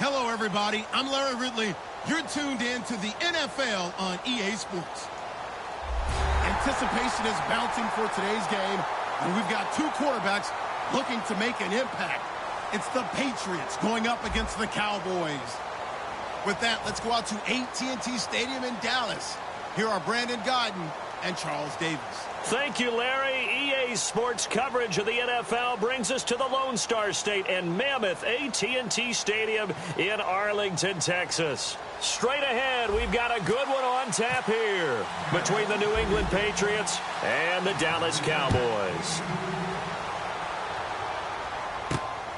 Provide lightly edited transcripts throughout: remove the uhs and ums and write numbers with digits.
Hello, everybody. I'm Larry Ridley. You're tuned in to the NFL on EA Sports. Anticipation is bouncing for today's game, and we've got two quarterbacks looking to make an impact. It's the Patriots going up against the Cowboys. With that, let's go out to AT&T Stadium in Dallas. Here are Brandon Godden and Charles Davis. Thank you, Larry. EA Sports coverage of the NFL brings us to the Lone Star State and mammoth AT&T Stadium in Arlington, Texas. Straight ahead, we've got a good one on tap here between the New England Patriots and the Dallas Cowboys.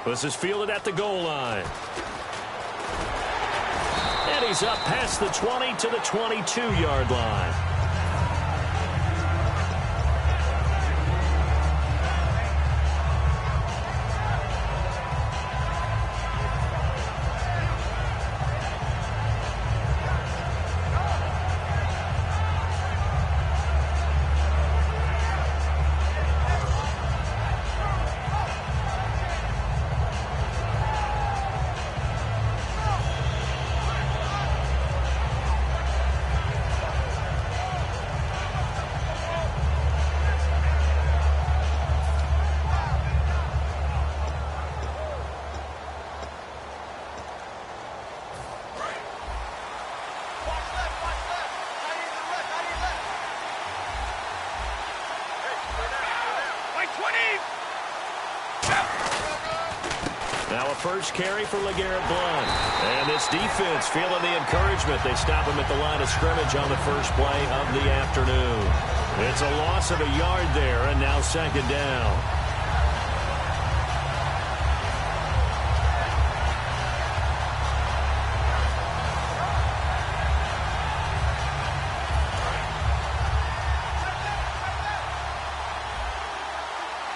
This is fielded at the goal line. And he's up past the 20 to the 22-yard line. Now a first carry for LeGarrette Blount. And this defense feeling the encouragement. They stop him at the line of scrimmage on the first play of the afternoon. It's a loss of a yard there, and now second down.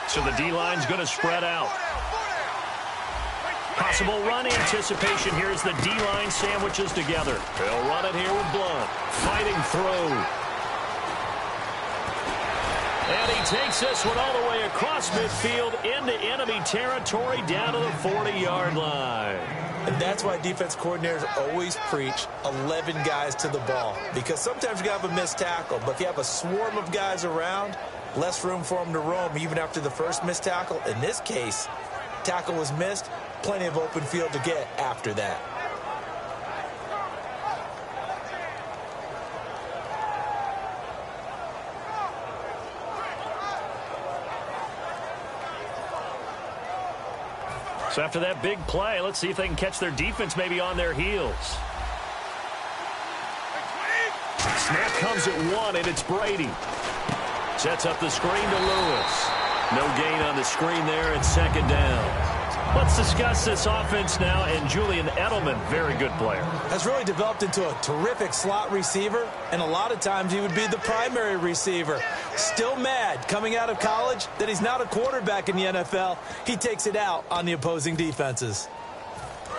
So the D-line's going to spread out. Possible run anticipation here as the D-line sandwiches together. They'll run it here with Blount. Fighting through. And he takes this one all the way across midfield into enemy territory down to the 40-yard line. And that's why defense coordinators always preach 11 guys to the ball. Because sometimes you have a missed tackle, but if you have a swarm of guys around, less room for them to roam even after the first missed tackle. In this case, tackle was missed. Plenty of open field to get after that. So after that big play, let's see if they can catch their defense maybe on their heels. Snap comes at one, and it's Brady. Sets up the screen to Lewis. No gain on the screen there, and second down. Let's discuss this offense now, and Julian Edelman, very good player. Has really developed into a terrific slot receiver, and a lot of times he would be the primary receiver. Still mad coming out of college that he's not a quarterback in the NFL. He takes it out on the opposing defenses.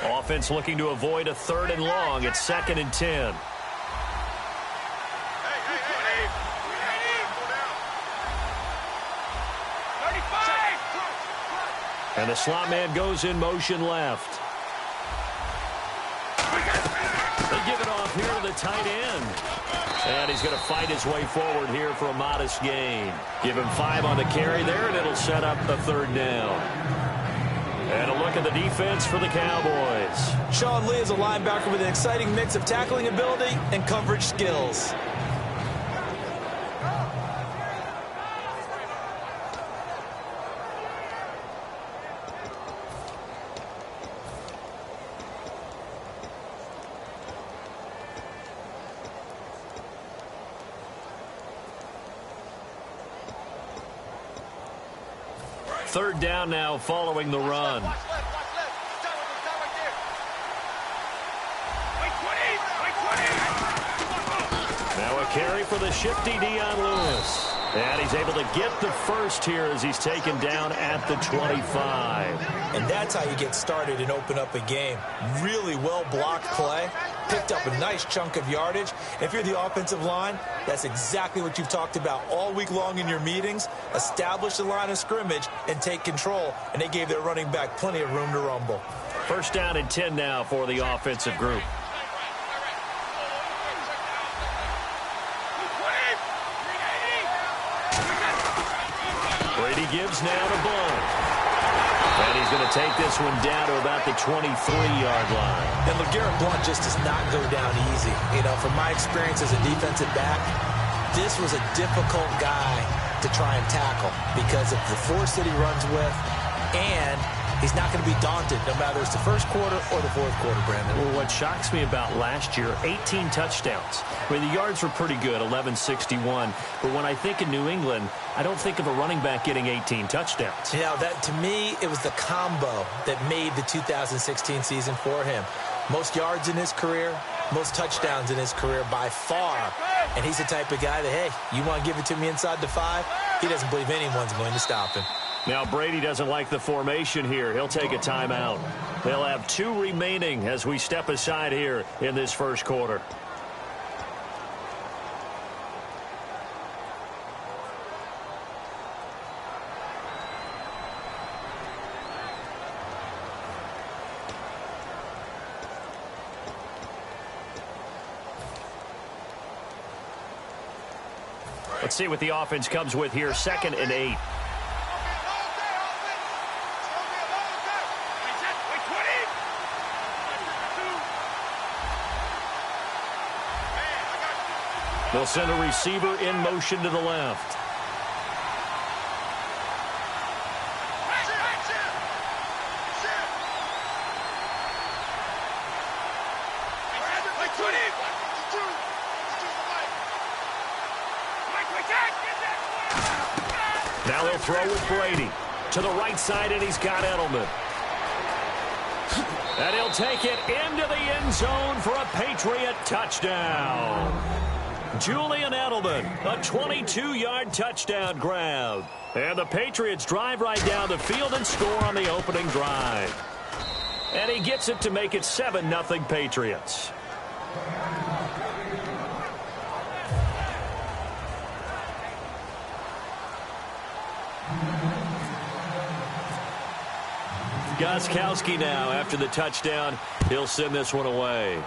Offense looking to avoid a 3rd and long. It's 2nd and 10. And the slot man goes in motion left. They give it off here to the tight end. And he's going to fight his way forward here for a modest gain. Give him 5 on the carry there, and it'll set up a 3rd down. And a look at the defense for the Cowboys. Sean Lee is a linebacker with an exciting mix of tackling ability and coverage skills. Third down now following the run. Now a carry for the shifty Dion Lewis. And he's able to get the first here as he's taken down at the 25. And that's how you get started and open up a game. Really well-blocked play. Picked up a nice chunk of yardage. If you're the offensive line, that's exactly what you've talked about all week long in your meetings. Establish the line of scrimmage and take control. And they gave their running back plenty of room to rumble. First down and 10 now for the offensive group. Brady gives now to Blount. And he's going to take this one down to about the 23-yard line. And LeGarrette Blount just does not go down easy. You know, from my experience as a defensive back, this was a difficult guy to try and tackle because of the force that he runs with, and he's not going to be daunted no matter it's the first quarter or the fourth quarter, Brandon. Well, what shocks me about last year, 18 touchdowns. I mean, the yards were pretty good, 1161. But when I think of New England, I don't think of a running back getting 18 touchdowns. You know, that to me, it was the combo that made the 2016 season for him. Most yards in his career, most touchdowns in his career by far. And he's the type of guy that, hey, you want to give it to me inside the 5? He doesn't believe anyone's going to stop him. Now, Brady doesn't like the formation here. He'll take a timeout. They'll have 2 remaining as we step aside here in this first quarter. Let's see what the offense comes with here. 2nd and 8. They'll send a receiver in motion to the left. Now they'll throw with Brady. To the right side, and he's got Edelman. And he'll take it into the end zone for a Patriot touchdown. Julian Edelman, a 22-yard touchdown grab. And the Patriots drive right down the field and score on the opening drive. And he gets it to make it 7-0 Patriots. Gostkowski now after the touchdown. He'll send this one away.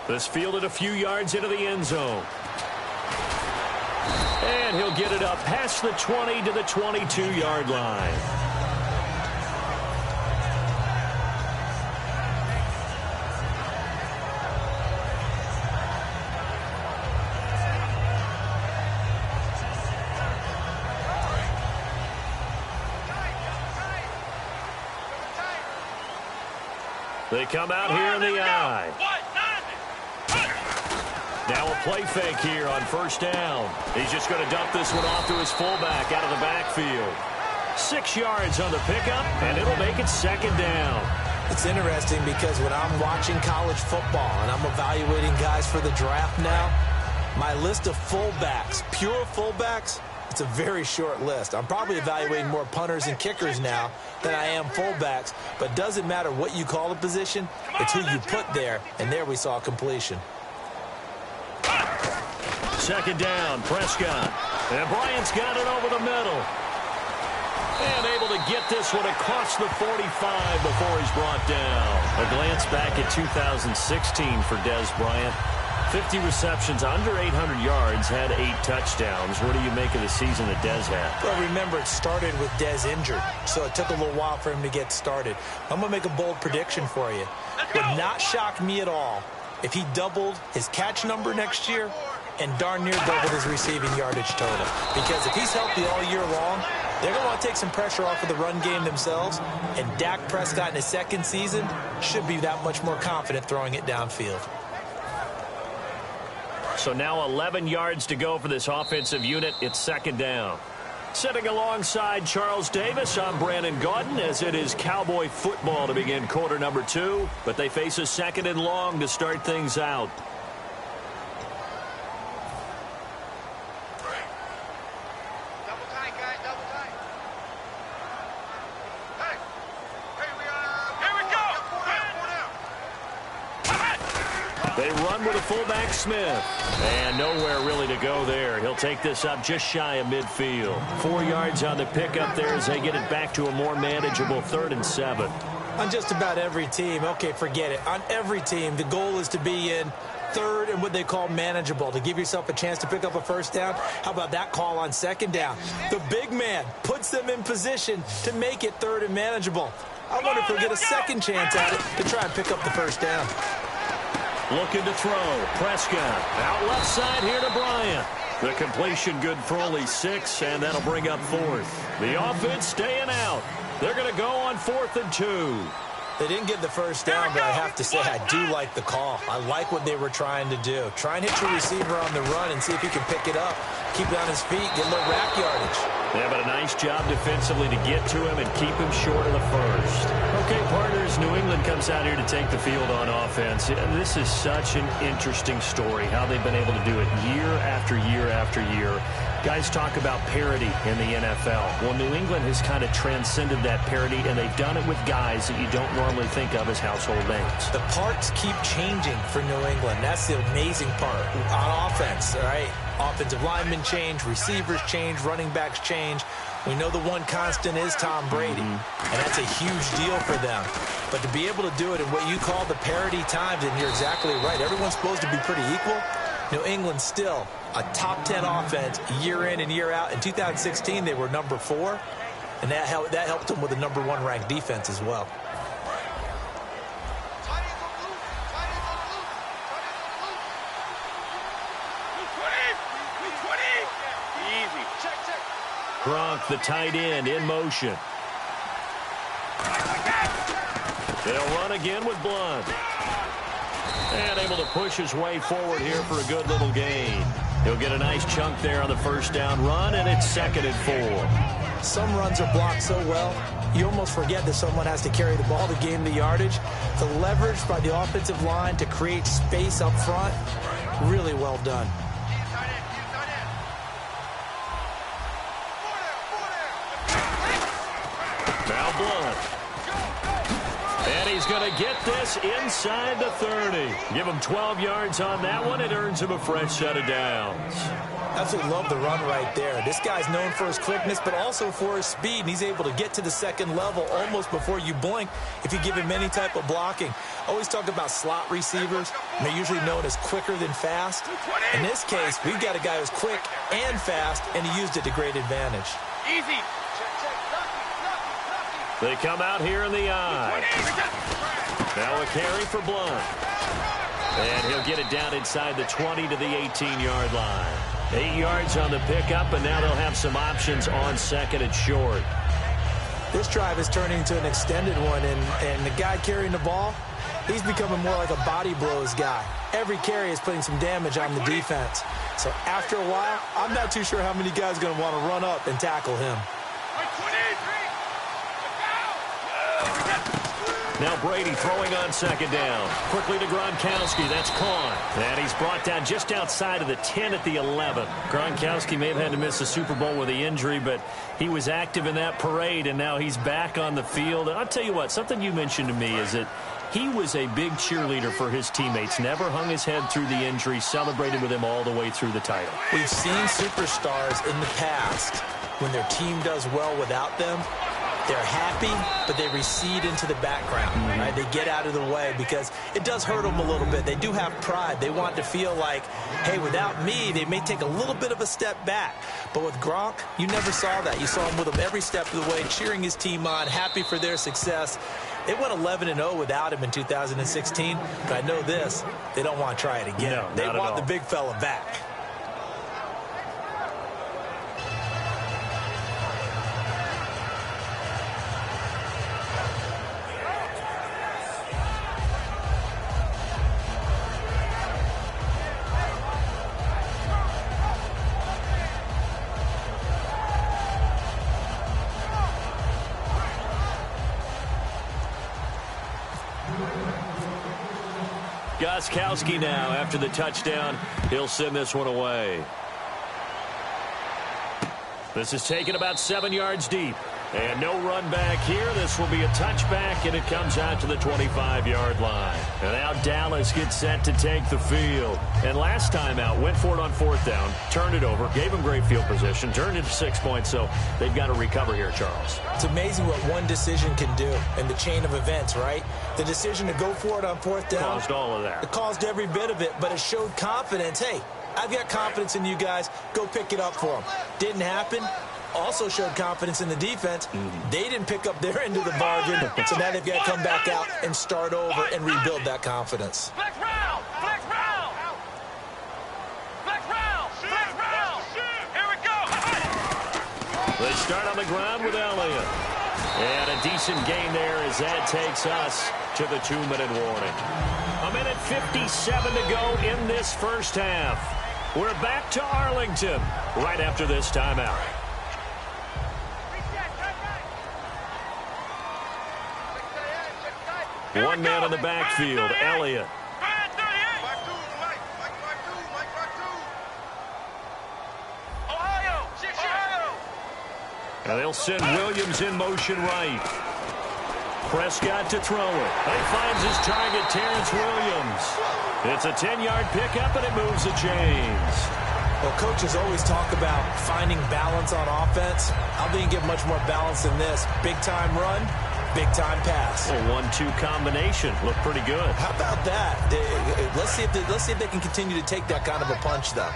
This fielded a few yards into the end zone. And he'll get it up past the 20 to the 22-yard line. They come out here in the eye. Now a play fake here on first down. He's just going to dump this one off to his fullback out of the backfield. 6 yards on the pickup, and it'll make it 2nd down. It's interesting because when I'm watching college football and I'm evaluating guys for the draft now, my list of fullbacks, pure fullbacks, it's a very short list. I'm probably evaluating more punters and kickers now than I am fullbacks, but it doesn't matter what you call the position, it's who you put there, and there we saw completion. 2nd down, Prescott. And Bryant's got it over the middle. And able to get this one across the 45 before he's brought down. A glance back at 2016 for Dez Bryant. 50 receptions, under 800 yards, had 8 touchdowns. What do you make of the season that Dez had? Well, remember, it started with Dez injured, so it took a little while for him to get started. I'm going to make a bold prediction for you. Would not shock me at all if he doubled his catch number next year and darn near doubled his receiving yardage total. Because if he's healthy all year long, they're going to want to take some pressure off of the run game themselves, and Dak Prescott in his 2nd season should be that much more confident throwing it downfield. So now 11 yards to go for this offensive unit. It's 2nd down. Sitting alongside Charles Davis, I'm Brandon Gaudin, as it is Cowboy football to begin quarter number 2. But they face a 2nd and long to start things out. They run with a fullback Smith. And nowhere really to go there. He'll take this up just shy of midfield. 4 yards on the pickup there as they get it back to a more manageable 3rd and 7. On just about every team, okay, forget it. On every team, the goal is to be in 3rd and what they call manageable, to give yourself a chance to pick up a first down. How about that call on 2nd down? The big man puts them in position to make it 3rd and manageable. I wonder if he'll get a second chance at it to try and pick up the first down. Looking to throw. Prescott out left side here to Bryant. The completion good for only 6, and that'll bring up 4th. The offense staying out. They're going to go on 4th and 2. They didn't get the first down, but I have to say I do like the call. I like what they were trying to do. Try and hit your receiver on the run and see if he can pick it up. Keep it on his feet, get a little rack yardage. Yeah, but a nice job defensively to get to him and keep him short of the first. Okay, partners, New England comes out here to take the field on offense. This is such an interesting story, how they've been able to do it year after year after year. Guys talk about parity in the NFL. Well, New England has kind of transcended that parity, and they've done it with guys that you don't normally think of as household names. The parts keep changing for New England. That's the amazing part on offense, all right? Offensive linemen change, receivers change, running backs change. We know the one constant is Tom Brady, and that's a huge deal for them. But to be able to do it in what you call the parity times, and you're exactly right, everyone's supposed to be pretty equal. New England still a top 10 offense year in and year out. In 2016, they were number 4, and that helped them with a number 1 ranked defense as well. Gronk, the tight end, in motion. They'll run again with Blunt. And able to push his way forward here for a good little gain. He'll get a nice chunk there on the first down run, and it's 2nd and 4. Some runs are blocked so well, you almost forget that someone has to carry the ball to gain the yardage. The leverage by the offensive line to create space up front, really well done. Now Blunt. And he's going to get this inside the 30. Give him 12 yards on that one. It earns him a fresh set of downs. Absolutely love the run right there. This guy's known for his quickness, but also for his speed. And he's able to get to the 2nd level almost before you blink if you give him any type of blocking. Always talk about slot receivers. And they're usually known as quicker than fast. In this case, we've got a guy who's quick and fast, and he used it to great advantage. Easy. They come out here in the eye. Now a carry for Blunt. And he'll get it down inside the 20 to the 18-yard line. 8 yards on the pickup, and now they'll have some options on 2nd and short. This drive is turning into an extended one, and the guy carrying the ball, he's becoming more like a body blows guy. Every carry is putting some damage on the defense. So after a while, I'm not too sure how many guys are going to want to run up and tackle him. Now Brady throwing on 2nd down. Quickly to Gronkowski. That's caught. And he's brought down just outside of the 10 at the 11. Gronkowski may have had to miss the Super Bowl with the injury, but he was active in that parade, and now he's back on the field. And I'll tell you what, something you mentioned to me is that he was a big cheerleader for his teammates. Never hung his head through the injury. Celebrated with him all the way through the title. We've seen superstars in the past, when their team does well without them, they're happy, but they recede into the background, right? They get out of the way because it does hurt them a little bit. They do have pride. They want to feel like, hey, without me, they may take a little bit of a step back. But with Gronk, you never saw that. You saw him with him every step of the way, cheering his team on, happy for their success. They went 11-0 without him in 2016, but I know this, they don't want to try it again. No, they want the big fella back. Gostkowski now, after the touchdown, he'll send this one away. This is taken about 7 yards deep. And no run back here. This will be a touchback, and it comes out to the 25-yard line. And now Dallas gets set to take the field. And last time out, went for it on 4th down, turned it over, gave them great field position, turned it to 6 points, so they've got to recover here, Charles. It's amazing what one decision can do in the chain of events, right? The decision to go for it on 4th down. Caused all of that. It caused every bit of it, but it showed confidence. Hey, I've got confidence in you guys. Go pick it up for them. Didn't happen. Also showed confidence in the defense. They didn't pick up their end of the bargain, so now they've got to come back out and start over and rebuild that confidence. Flex round! Flex round! Flex round! Flex round! Here we go! They start on the ground with Elliott. And a decent gain there as that takes us to the 2-minute warning. 1:57 to go in this first half. We're back to Arlington right after this timeout. One man in the backfield, Elliott. And they'll send Williams in motion right. Prescott to throw it. He finds his target, Terrence Williams. It's a 10-yard pickup, and it moves the chains. Well, coaches always talk about finding balance on offense. I think you get much more balance than this. Big-time run, big-time pass. A 1-2 combination. Look pretty good. How about that? Let's see if they can continue to take that kind of a punch, though.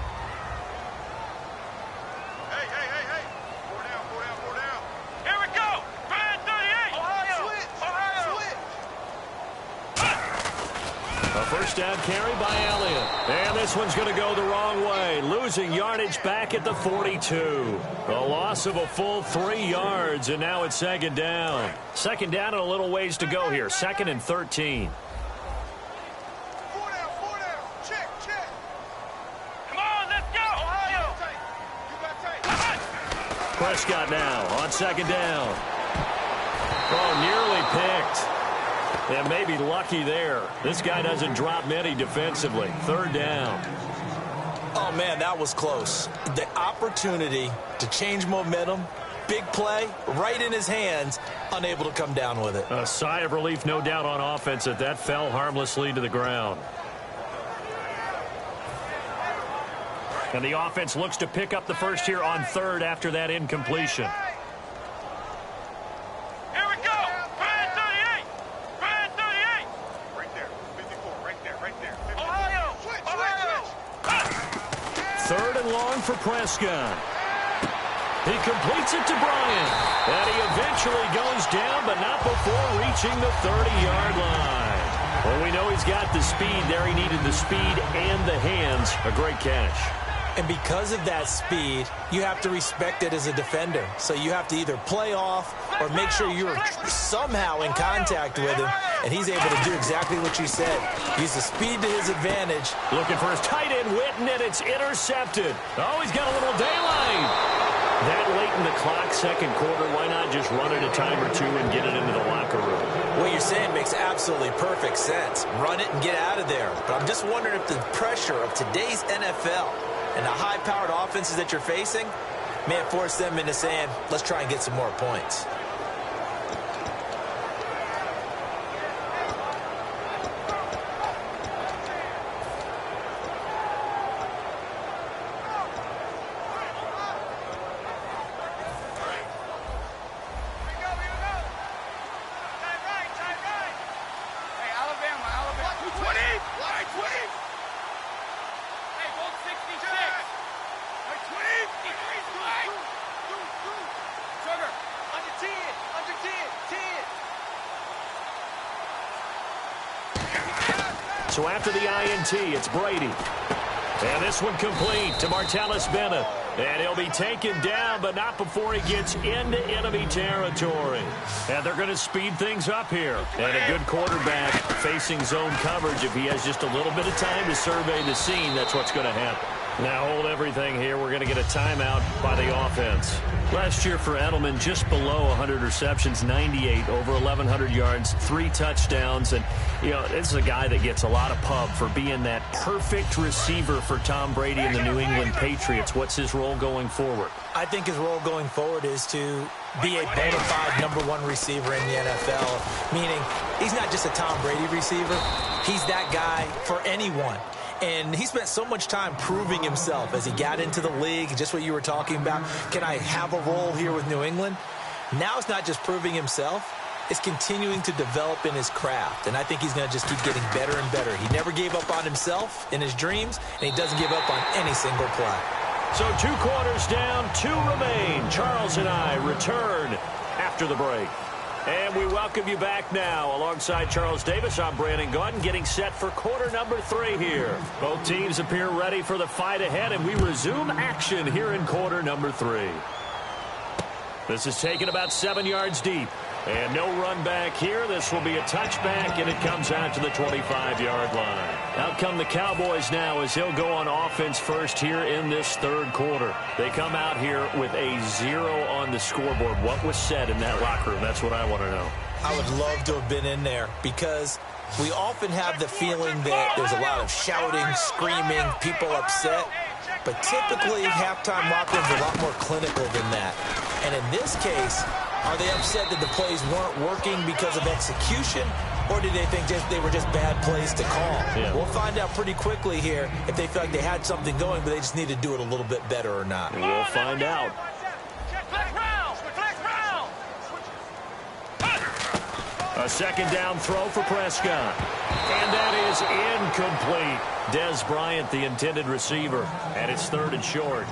First down carry by Elliott. And this one's going to go the wrong way. Losing yardage back at the 42. A loss of a full 3 yards, and now it's second down. Second down and a little ways to go here. 2nd and 13. Check. Come on, let's go, Ohio. Prescott now on second down. Oh, nearly picked. And maybe lucky there. This guy doesn't drop many defensively. 3rd down. Oh, man, that was close. The opportunity to change momentum, big play, right in his hands, unable to come down with it. A sigh of relief, no doubt, on offense that fell harmlessly to the ground. And the offense looks to pick up the first here on 3rd after that incompletion. For Prescott. He completes it to Bryant. And he eventually goes down, but not before reaching the 30-yard line. Well, we know he's got the speed there. He needed the speed and the hands. A great catch. And because of that speed, you have to respect it as a defender. So you have to either play off or make sure you're somehow in contact with him. And he's able to do exactly what you said. Use the speed to his advantage. Looking for his tight end, Witten, and it's intercepted. Oh, he's got a little daylight. That late in the clock, second quarter, why not just run it a time or two and get it into the locker room? What you're saying makes absolutely perfect sense. Run it and get out of there. But I'm just wondering if the pressure of today's NFL and the high-powered offenses that you're facing may have forced them into saying, let's try and get some more points. So after the INT, it's Brady. And this one complete to Martellus Bennett. And he'll be taken down, but not before he gets into enemy territory. And they're going to speed things up here. And a good quarterback facing zone coverage. If he has just a little bit of time to survey the scene, that's what's going to happen. Now hold everything here. We're going to get a timeout by the offense. Last year for Edelman, just below 100 receptions, 98, over 1,100 yards, 3 touchdowns. And, you know, this is a guy that gets a lot of pub for being that perfect receiver for Tom Brady and the New England Patriots. What's his role going forward? I think his role going forward is to be a bona fide #1 receiver in the NFL, meaning he's not just a Tom Brady receiver. He's that guy for anyone. And he spent so much time proving himself as he got into the league, just what you were talking about. Can I have a role here with New England? Now it's not just proving himself. It's continuing to develop in his craft. And I think he's going to just keep getting better and better. He never gave up on himself in his dreams, and he doesn't give up on any single play. So 2 quarters down, 2 remain. Charles and I return after the break. And we welcome you back now. Alongside Charles Davis, I'm Brandon Gaudin, getting set for quarter number 3 here. Both teams appear ready for the fight ahead, and we resume action here in quarter number 3. This is taken about 7 yards deep. And no run back here. This will be a touchback, and it comes out to the 25-yard line. Out come the Cowboys now as he'll go on offense first here in this 3rd quarter. They come out here with a 0 on the scoreboard. What was said in that locker room? That's what I want to know. I would love to have been in there because we often have the feeling that there's a lot of shouting, screaming, people upset. But typically, halftime locker rooms are a lot more clinical than that. And in this case, are they upset that the plays weren't working because of execution, or did they think they were just bad plays to call? Yeah. We'll find out pretty quickly here if they feel like they had something going, but they just need to do it a little bit better or not. We'll find out. A 2nd down throw for Prescott. And that is incomplete. Dez Bryant, the intended receiver, and it's 3rd and short.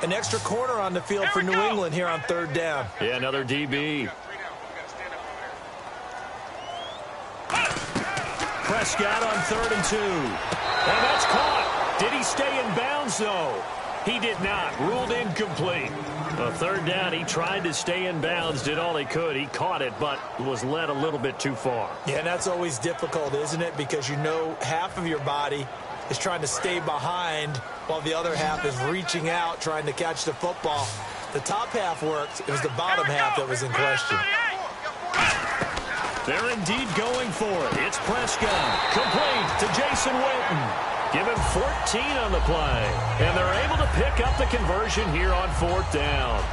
An extra corner on the field for New England here on 3rd down. Yeah, another DB. Prescott on 3rd and 2. And that's caught. Did he stay in bounds, though? He did not. Ruled incomplete. 3rd down, he tried to stay in bounds, did all he could. He caught it, but was led a little bit too far. Yeah, and that's always difficult, isn't it? Because you know half of your body is trying to stay behind while the other half is reaching out, trying to catch the football. The top half worked. It was the bottom half that was in question. They're indeed going for it. It's Prescott. Complete to Jason Witten. Give him 14 on the play. And they're able to pick up the conversion here on 4th down.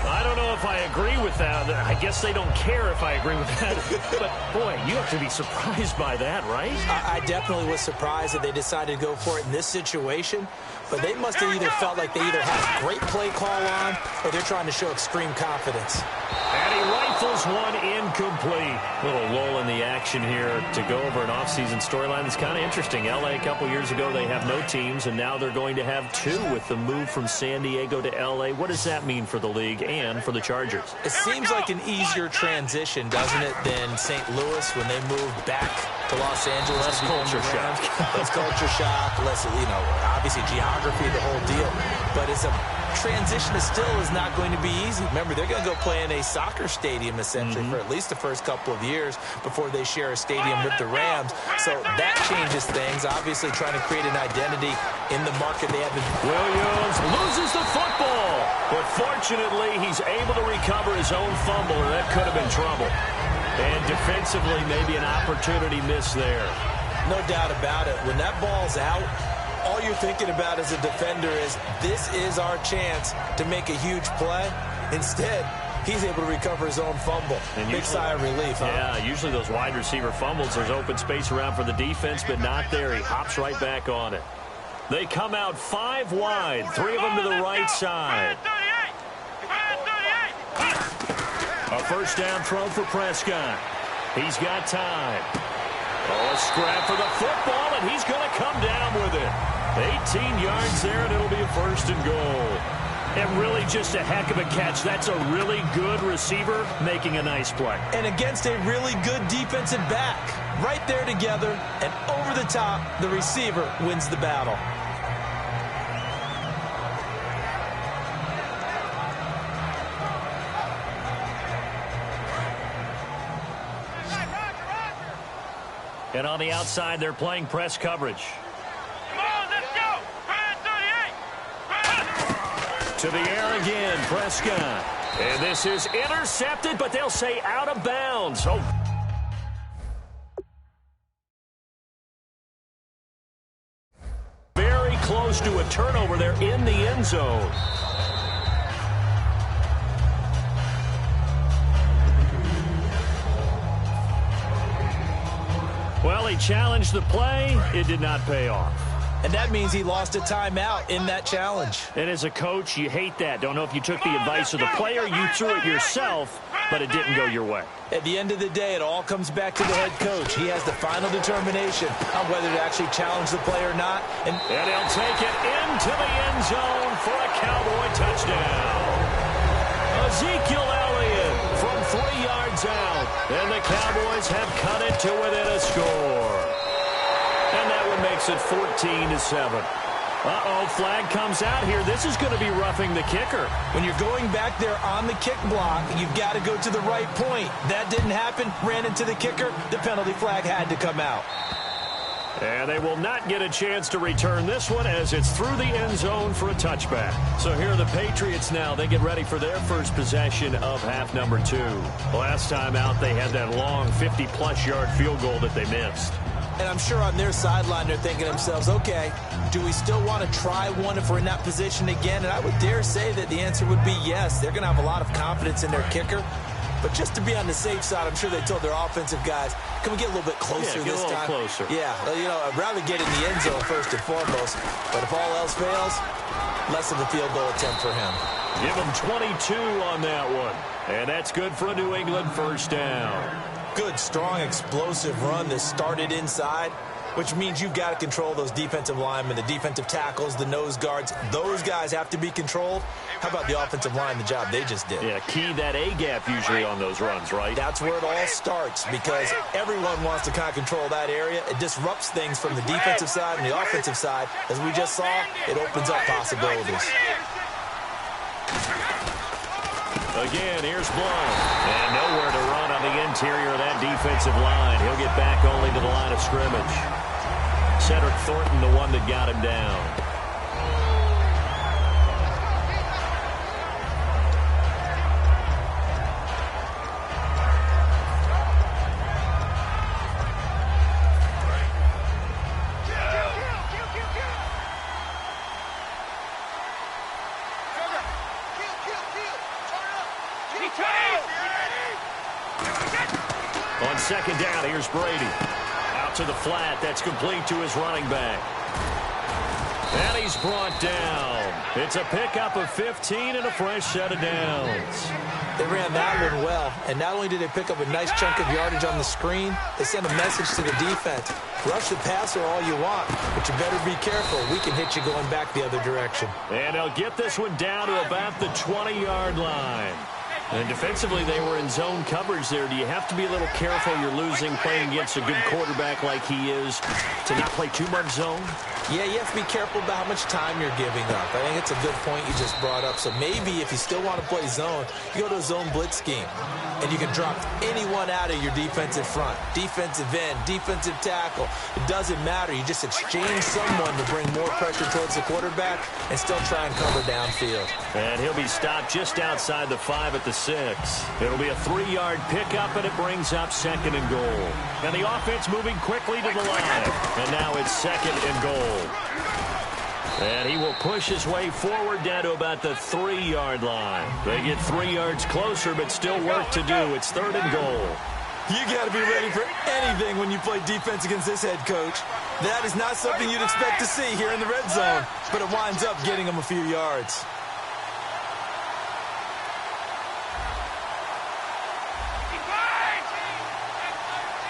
I don't know if I agree with that. I guess they don't care if I agree with that. But, boy, you have to be surprised by that, right? I definitely was surprised that they decided to go for it in this situation. But they must have either felt like they either had a great play call on or they're trying to show extreme confidence. And he rifles one incomplete. Little lull in the action here to go over an offseason storyline that's kind of interesting. L.A. a couple years ago, they have no teams, and now they're going to have 2 with the move from San Diego to L.A. What does that mean for the league and for the Chargers? It seems like an easier transition, doesn't it, than St. Louis when they moved back to Los Angeles. Less culture shock. Less culture shock, less, obviously geography, the whole deal. But it's a transition that still is not going to be easy. Remember, they're going to go play in a soccer stadium, essentially, for at least the first couple of years before they share a stadium with the Rams. So that changes things, obviously trying to create an identity in the market they have. Williams loses the football, but fortunately, he's able to recover his own fumble, or that could have been trouble. And defensively, maybe an opportunity missed there. No doubt about it. When that ball's out, all you're thinking about as a defender is, this is our chance to make a huge play. Instead, he's able to recover his own fumble. And big sigh of relief, huh? Yeah, usually those wide receiver fumbles, there's open space around for the defense, but not there. He hops right back on it. They come out 5 wide, 3 of them to the right side. A 1st down throw for Prescott. He's got time. Oh, a scrap for the football, and he's going to come down with it. 18 yards there, and it'll be a 1st and goal. And really just a heck of a catch. That's a really good receiver making a nice play. And against a really good defensive back. Right there together and over the top, the receiver wins the battle. And on the outside, they're playing press coverage. Come on, let's go. 38. To the air again, Prescott. And this is intercepted, but they'll say out of bounds. Oh. Very close to a turnover there in the end zone. Well, he challenged the play. It did not pay off. And that means he lost a timeout in that challenge. And as a coach, you hate that. Don't know if you took the advice of the player, you threw it yourself, but it didn't go your way. At the end of the day, it all comes back to the head coach. He has the final determination on whether to actually challenge the play or not. And he'll take it into the end zone for a Cowboy touchdown. Ezekiel Elliott from 3 yards out. And the Cowboys have cut it to within a score. And that one makes it 14-7. Uh-oh, flag comes out here. This is going to be roughing the kicker. When you're going back there on the kick block, you've got to go to the right point. That didn't happen. Ran into the kicker. The penalty flag had to come out. And they will not get a chance to return this one as it's through the end zone for a touchback. So here are the Patriots now. They get ready for their first possession of half number 2. Last time out, they had that long 50-plus yard field goal that they missed. And I'm sure on their sideline they're thinking to themselves, okay, do we still want to try one if we're in that position again? And I would dare say that the answer would be yes. They're going to have a lot of confidence in their kicker. But just to be on the safe side, I'm sure they told their offensive guys, can we get a little bit closer this time? Yeah, get a little closer. Yeah, you know, I'd rather get in the end zone first and foremost. But if all else fails, less of a field goal attempt for him. Give him 22 on that one. And that's good for a New England first down. Good, strong, explosive run that started inside, which means you've got to control those defensive linemen, the defensive tackles, the nose guards. Those guys have to be controlled. How about the offensive line, the job they just did? Yeah, key that A-gap usually on those runs, right? That's where it all starts because everyone wants to kind of control that area. It disrupts things from the defensive side and the offensive side. As we just saw, it opens up possibilities. Again, here's Blount. And nowhere to run on the interior of that defensive line. He'll get back only to the line of scrimmage. Cedric Thornton, the one that got him down. On second down, here's Brady. Out to the flat. That's complete to his running back. And he's brought down. It's a pickup of 15 and a fresh set of downs. They ran that one well, and not only did they pick up a nice chunk of yardage on the screen, they sent a message to the defense. Rush the passer all you want, but you better be careful. We can hit you going back the other direction. And they'll get this one down to about the 20-yard line. And defensively, they were in zone coverage there. Do you have to be a little careful? You're losing playing against a good quarterback like he is to not play too much zone? Yeah, you have to be careful about how much time you're giving up. I think it's a good point you just brought up. So maybe if you still want to play zone, you go to a zone blitz scheme. And you can drop anyone out of your defensive front. Defensive end, defensive tackle. It doesn't matter. You just exchange someone to bring more pressure towards the quarterback and still try and cover downfield. And he'll be stopped just outside the 5 at the 6. It'll be a 3-yard pickup, and it brings up second and goal. And the offense moving quickly to the line. And now it's second and goal. And he will push his way forward down to about the 3-yard line. They get 3 yards closer, but still work to do. It's third and goal. You got to be ready for anything when you play defense against this head coach. That is not something you'd expect to see here in the red zone, but it winds up getting him a few yards.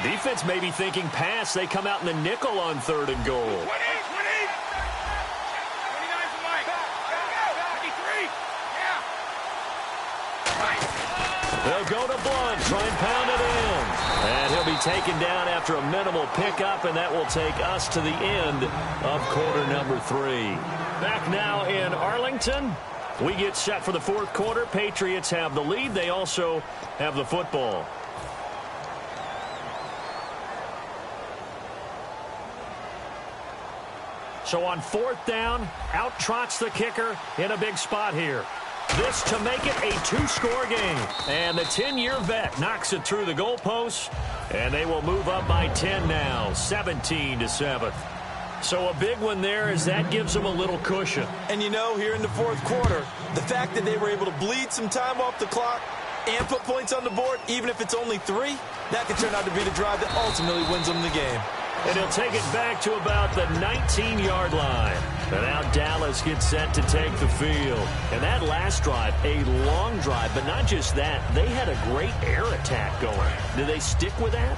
Defense may be thinking pass. They come out in the nickel on third and goal. They'll go to Blunt, try and pound it in. And he'll be taken down after a minimal pickup, and that will take us to the end of quarter number 3. Back now in Arlington. We get set for the fourth quarter. Patriots have the lead. They also have the football. So on fourth down, out trots the kicker in a big spot here. This to make it a 2-score game. And the 10-year vet knocks it through the goalposts, and they will move up by 10 now, 17-7. So a big one there as that gives them a little cushion. And you know, here in the fourth quarter, the fact that they were able to bleed some time off the clock and put points on the board, even if it's only 3, that could turn out to be the drive that ultimately wins them the game. And he'll take it back to about the 19-yard line. And now Dallas gets set to take the field. And that last drive, a long drive, but not just that, they had a great air attack going. Do they stick with that?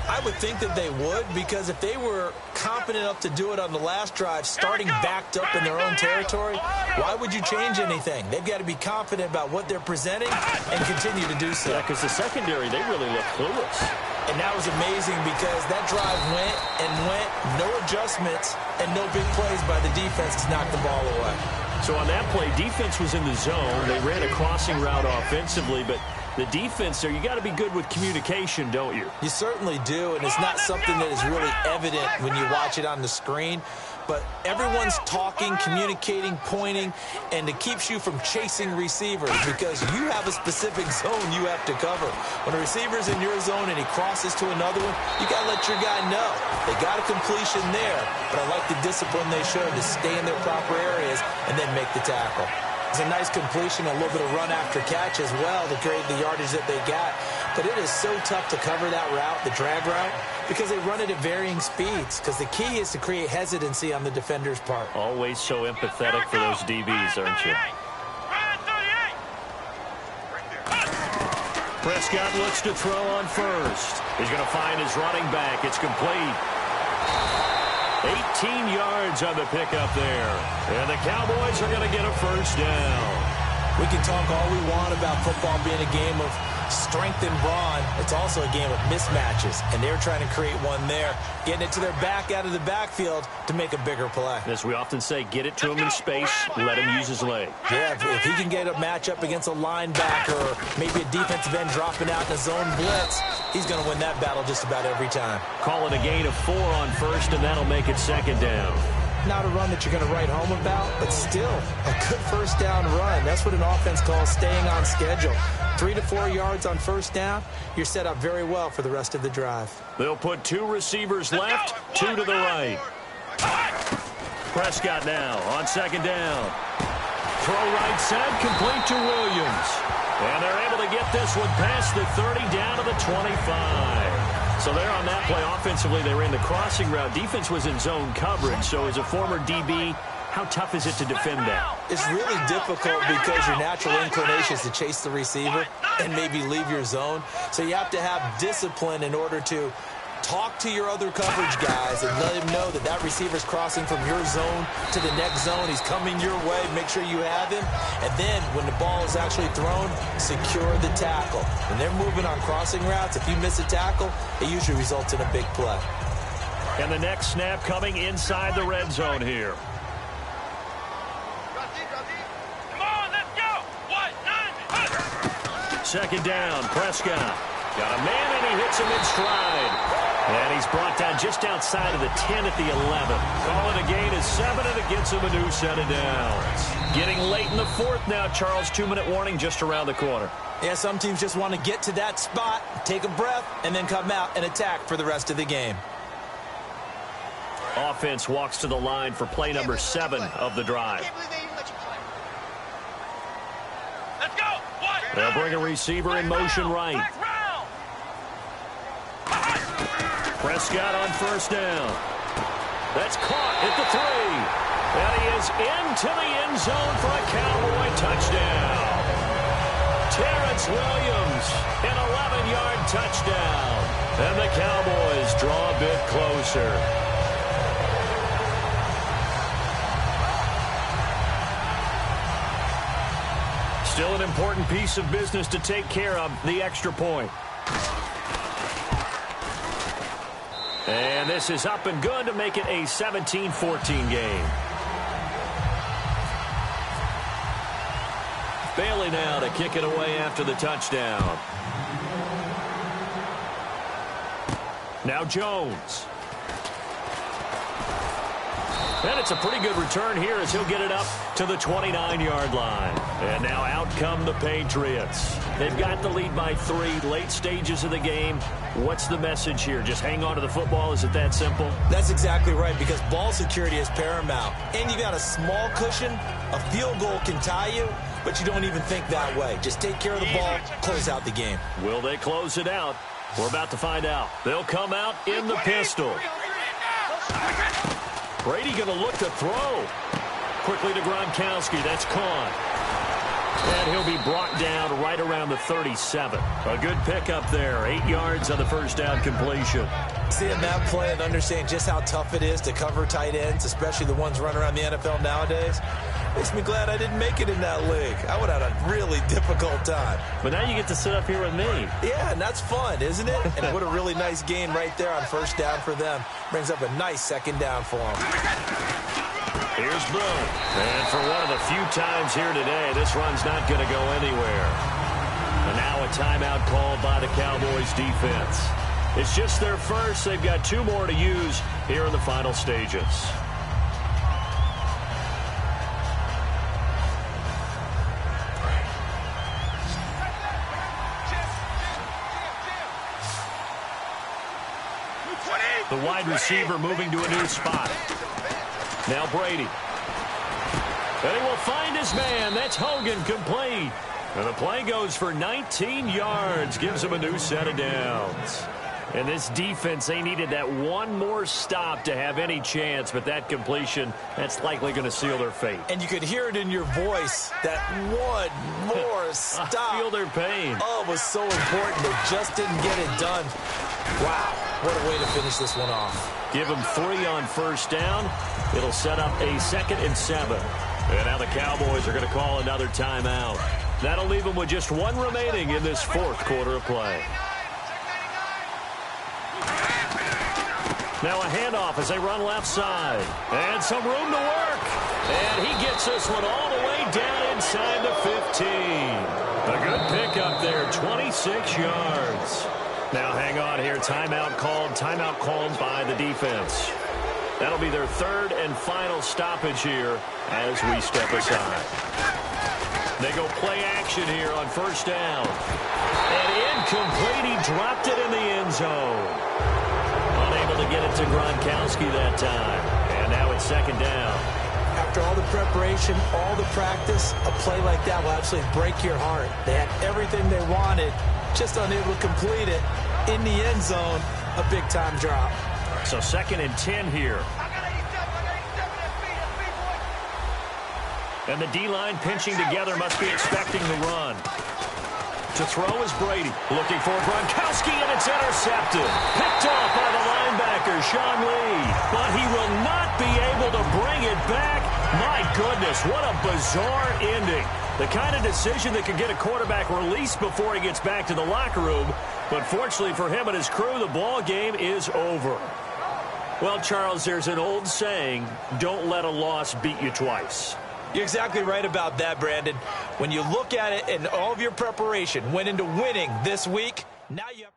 I would think that they would, because if they were confident enough to do it on the last drive, starting backed up in their own territory, why would you change anything? They've got to be confident about what they're presenting and continue to do so. Yeah, because the secondary, they really look clueless. And that was amazing because that drive went and went, no adjustments, and no big plays by the defense to knock the ball away. So on that play, defense was in the zone. They ran a crossing route offensively, but the defense there, you got to be good with communication, don't you? You certainly do, and it's not something that is really evident when you watch it on the screen. But everyone's talking, communicating, pointing, and it keeps you from chasing receivers because you have a specific zone you have to cover. When a receiver's in your zone and he crosses to another one, you got to let your guy know. They got a completion there, but I like the discipline they showed to stay in their proper areas and then make the tackle. It's a nice completion, a little bit of run after catch as well to create the yardage that they got. But it is so tough to cover that route, the drag route, because they run it at varying speeds. Because the key is to create hesitancy on the defender's part. Always so empathetic for those DBs, aren't you? Prescott looks to throw on first. He's going to find his running back. It's complete. 18 yards on the pickup there. And the Cowboys are going to get a first down. We can talk all we want about football being a game of strength and brawn. It's also a game of mismatches, and they're trying to create one there, getting it to their back out of the backfield to make a bigger play. As we often say, get it to him in space, let him use his leg. Yeah, if he can get a matchup against a linebacker or maybe a defensive end dropping out in a zone blitz, he's going to win that battle just about every time. Call it a gain of 4 on first, and that'll make it second down. Not a run that you're going to write home about, but still a good first down run. That's what an offense calls staying on schedule. 3 to 4 yards on first down, you're set up very well for the rest of the drive. They'll put 2 receivers left, 2 to the right. Prescott now on second down. Throw right side, complete to Williams. And they're able to get this one past the 30 down to the 25. So there on that play, offensively, they ran the crossing route. Defense was in zone coverage. So as a former DB, how tough is it to defend that? It's really difficult because your natural inclination is to chase the receiver and maybe leave your zone. So you have to have discipline in order to talk to your other coverage guys and let him know that that receiver's crossing from your zone to the next zone. He's coming your way. Make sure you have him. And then when the ball is actually thrown, secure the tackle. When they're moving on crossing routes, if you miss a tackle, it usually results in a big play. And the next snap coming inside the red zone here. Come on, let's go. 1-9. Second down, Prescott. Got a man, and he hits him in stride. And he's brought down just outside of the 10 at the 11. Call it a gain of 7, and it gets him a new set of downs. Getting late in the fourth now, Charles. 2-minute warning just around the corner. Yeah, some teams just want to get to that spot, take a breath, and then come out and attack for the rest of the game. Offense walks to the line for play number 7 of the drive. Let's go. They'll bring a receiver in motion right. Prescott on first down. That's caught at the 3. And he is into the end zone for a Cowboy touchdown. Terrence Williams, an 11-yard touchdown. And the Cowboys draw a bit closer. Still an important piece of business to take care of, the extra point. And this is up and good to make it a 17-14 game. Bailey now to kick it away after the touchdown. Now Jones. And it's a pretty good return here as he'll get it up to the 29-yard line. And now out come the Patriots. They've got the lead by 3, late stages of the game. What's the message here? Just hang on to the football? Is it that simple? That's exactly right, because ball security is paramount. And you got a small cushion. A field goal can tie you, but you don't even think that way. Just take care of the ball, close out the game. Will they close it out? We're about to find out. They'll come out in the pistol. Brady going to look to throw. Quickly to Gronkowski. That's caught. And he'll be brought down right around the 37. A good pickup there. 8 yards on the first down completion. Seeing that play and understanding just how tough it is to cover tight ends, especially the ones running around the NFL nowadays, makes me glad I didn't make it in that league. I would have had a really difficult time. But now you get to sit up here with me. Yeah, and that's fun, isn't it? And what a really nice gain right there on first down for them. Brings up a nice second down for them. Here's Bloom. And for one of the few times here today, this run's not going to go anywhere. And now a timeout called by the Cowboys defense. It's just their first. They've got 2 more to use here in the final stages. The wide receiver moving to a new spot. Now Brady. And he will find his man. That's Hogan, complete. And the play goes for 19 yards. Gives him a new set of downs. And this defense, they needed that one more stop to have any chance. But that completion, that's likely going to seal their fate. And you could hear it in your voice, that one more stop. I feel their pain. Oh, it was so important. They just didn't get it done. Wow, what a way to finish this one off. Give them 3 on first down. It'll set up a 2nd and 7. And now the Cowboys are going to call another timeout. That'll leave them with just 1 remaining in this 4th quarter of play. Now a handoff as they run left side. And some room to work. And he gets this one all the way down inside the 15. A good pickup there, 26 yards. Now hang on here. Timeout called by the defense. That'll be their 3rd and final stoppage here as we step aside. They go play action here on first down. And incomplete. He dropped it in the end zone. Unable to get it to Gronkowski that time. And now it's 2nd down. After all the preparation, all the practice, a play like that will absolutely break your heart. They had everything they wanted, just unable to complete it. In the end zone, a big-time drop. So 2nd and 10 here. And the D-line pinching together, must be expecting the run. To throw is Brady. Looking for Gronkowski, and it's intercepted. Picked off by the linebacker, Sean Lee. But he will not be able to bring it back. My goodness, what a bizarre ending. The kind of decision that could get a quarterback released before he gets back to the locker room. But fortunately for him and his crew, the ball game is over. Well, Charles, there's an old saying, don't let a loss beat you twice. You're exactly right about that, Brandon. When you look at it and all of your preparation went into winning this week, now you have